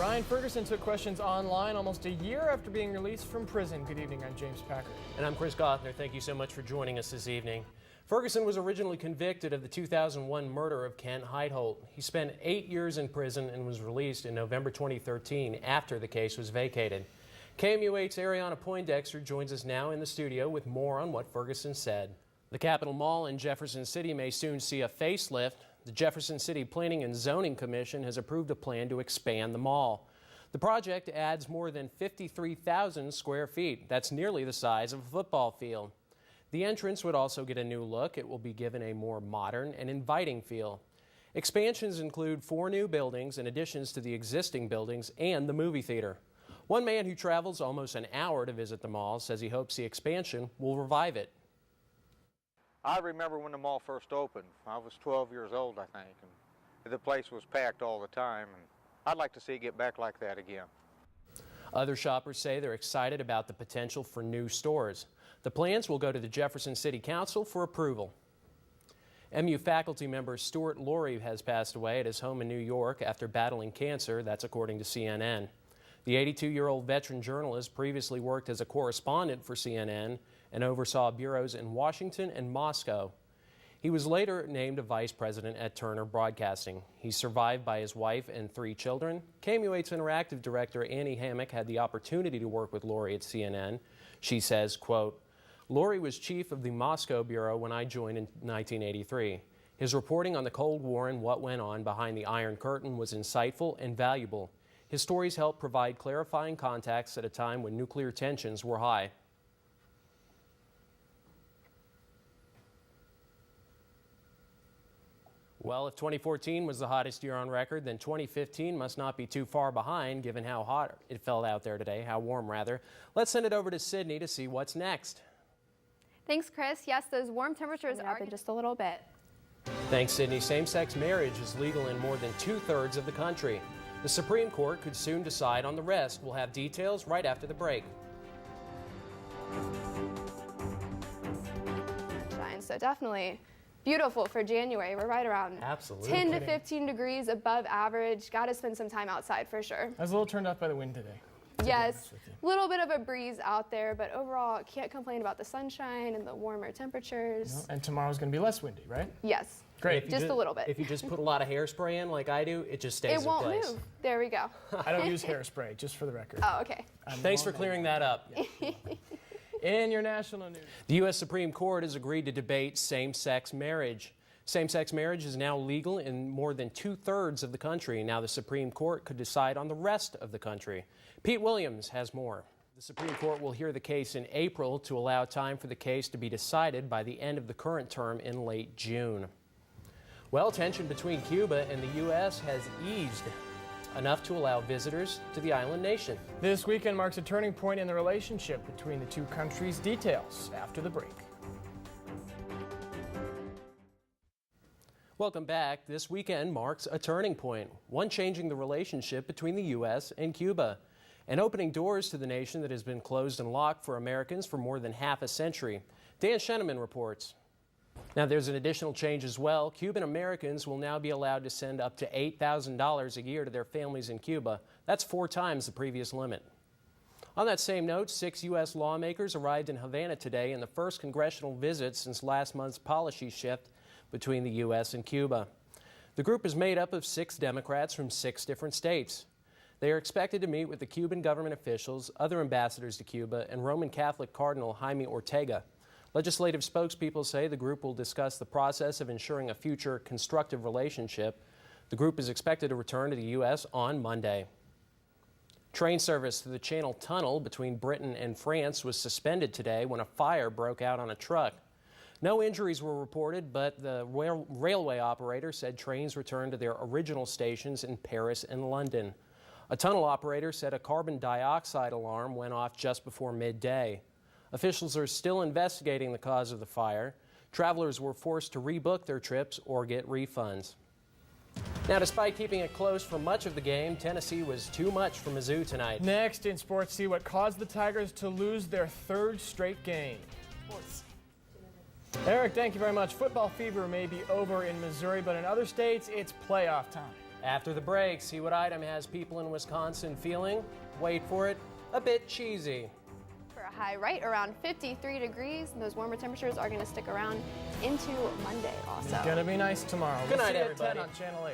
Ryan Ferguson took questions online almost a year after being released from prison. Good evening, I'm James Packard. And I'm Chris Gothner. Thank you so much for joining us this evening. Ferguson was originally convicted of the 2001 murder of Kent Heitholt. He spent 8 years in prison and was released in November 2013 after the case was vacated. KOMU 8's Ariana Poindexter joins us now in the studio with more on what Ferguson said. The Capitol Mall in Jefferson City may soon see a facelift. The Jefferson City Planning and Zoning Commission has approved a plan to expand the mall. The project adds more than 53,000 square feet. That's nearly the size of a football field. The entrance would also get a new look. It will be given a more modern and inviting feel. Expansions include 4 new buildings in addition to the existing buildings and the movie theater. One man who travels almost an hour to visit the mall says he hopes the expansion will revive it. I remember when the mall first opened. I was 12 years old, I think, and the place was packed all the time, and I'd like to see it get back like that again. Other shoppers say they're excited about the potential for new stores. The plans will go to the Jefferson City Council for approval. MU faculty member Stuart Laurie has passed away at his home in New York after battling cancer. That's according to CNN. The 82-year-old veteran journalist previously worked as a correspondent for CNN and oversaw bureaus in Washington and Moscow. He was later named a vice president at Turner Broadcasting. He's survived by his wife and 3 children. KOMU 8's interactive director Annie Hammock had the opportunity to work with Laurie at CNN. She says, quote, "Laurie was chief of the Moscow bureau when I joined in 1983. His reporting on the Cold War and what went on behind the Iron Curtain was insightful and valuable. His stories helped provide clarifying context at a time when nuclear tensions were high." Well, if 2014 was the hottest year on record, then 2015 must not be too far behind, given how hot it felt out there today, how warm rather. Let's send it over to Sydney to see what's next. Thanks, Chris. Yes, those warm temperatures are up in just a little bit. Thanks, Sydney. Same-sex marriage is legal in more than 2/3 of the country. The Supreme Court could soon decide on the rest. We'll have details right after the break. So definitely beautiful for January. We're right around 10 to 15 degrees above average. Got to spend some time outside for sure. I was a little turned off by the wind today. Yes, a little bit of a breeze out there, but overall can't complain about the sunshine and the warmer temperatures. No, and tomorrow's going to be less windy, right? Yes. Great. Just a little bit. If you just put a lot of hairspray in like I do, it just stays in place. It won't move. There we go. I don't use hairspray, just for the record. Oh, okay. Thanks for clearing that up. Yeah. In your national news. The U.S. Supreme Court has agreed to debate same-sex marriage. Same-sex marriage is now legal in more than 2/3 of the country. Now the Supreme Court could decide on the rest of the country. Pete Williams has more. The Supreme Court will hear the case in April to allow time for the case to be decided by the end of the current term in late June. Well, tension between Cuba and the U.S. has eased enough to allow visitors to the island nation. This weekend marks a turning point in the relationship between the two countries. Details after the break. Welcome back. This weekend marks a turning point, one changing the relationship between the U.S. and Cuba, and opening doors to the nation that has been closed and locked for Americans for more than half a century. Dan Sheneman reports. Now, there's an additional change as well. Cuban Americans will now be allowed to send up to $8,000 a year to their families in Cuba. That's 4 times the previous limit. On that same note, 6 U.S. lawmakers arrived in Havana today in the first congressional visit since last month's policy shift between the U.S. and Cuba. The group is made up of 6 Democrats from 6 different states. They are expected to meet with the Cuban government officials, other ambassadors to Cuba, and Roman Catholic Cardinal Jaime Ortega. Legislative spokespeople say the group will discuss the process of ensuring a future constructive relationship. The group is expected to return to the U.S. on Monday. Train service through the Channel Tunnel between Britain and France was suspended today when a fire broke out on a truck. No injuries were reported, but the railway operator said trains returned to their original stations in Paris and London. A tunnel operator said a carbon dioxide alarm went off just before midday. Officials are still investigating the cause of the fire. Travelers were forced to rebook their trips or get refunds. Now, despite keeping it close for much of the game, Tennessee was too much for Mizzou tonight. Next in sports, see what caused the Tigers to lose their 3rd straight game. Sports. Eric, thank you very much. Football fever may be over in Missouri, but in other states, it's playoff time. After the break, see what item has people in Wisconsin feeling, wait for it, a bit cheesy. For a high right around 53 degrees, and those warmer temperatures are going to stick around into Monday also. It's going to be nice tomorrow. Good night, See you at everybody. 10 on Channel 8.